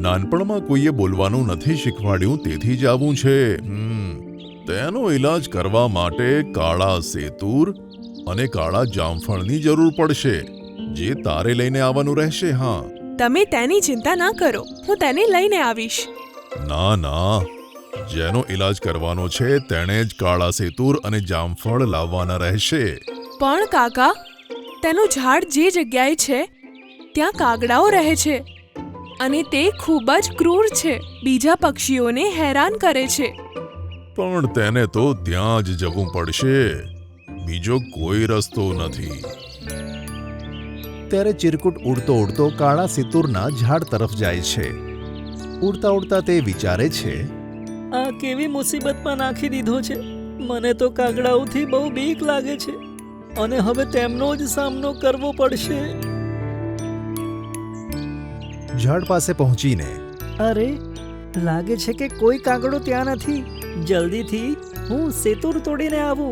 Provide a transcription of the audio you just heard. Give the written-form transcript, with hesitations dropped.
નાનપણમાં કોઈએ બોલવાનું નથી શીખવાડ્યું, તેથી જ આવું છે. તેનો ઈલાજ કરવા માટે કાળા સેતુર અને કાળા જામફળની જરૂર પડશે, જે તારે લઈને આવવાનું રહેશે. હા, તમે તેની ચિંતા ના કરો, હું તેને લઈને આવીશ. ના ના, જેનો ઈલાજ કરવાનો છે તેણે જ કાળા સેતુર અને જામફળ લાવવાના રહેશે. પણ કાકા, તેનું ઝાડ જે જગ્યાએ છે ત્યાં કાગડાઓ રહે છે અને તે ખૂબ જ ક્રૂર છે. બીજા પક્ષીઓને હેરાન કરે છે. પણ તેને તો ત્યાં જ જવું પડશે, બીજો કોઈ રસ્તો નથી. ત્યારે ચિરકુટ ઉડતો ઉડતો કાળા સિતુરના ઝાડ તરફ જાય છે. ઉડતા ઉડતા તે વિચારે છે, આ કેવી મુસીબતમાં નાખી દીધો છે. મને તો કાગડાઓથી બહુ બીક લાગે છે અને હવે તેમનો જ સામનો કરવો પડશે. ઝાડ પાસે પહોંચીને અરે, લાગે છે કે કોઈ કાગડો ત્યાં નથી. જલ્દીથી હું સેતુર તોડીને આવું.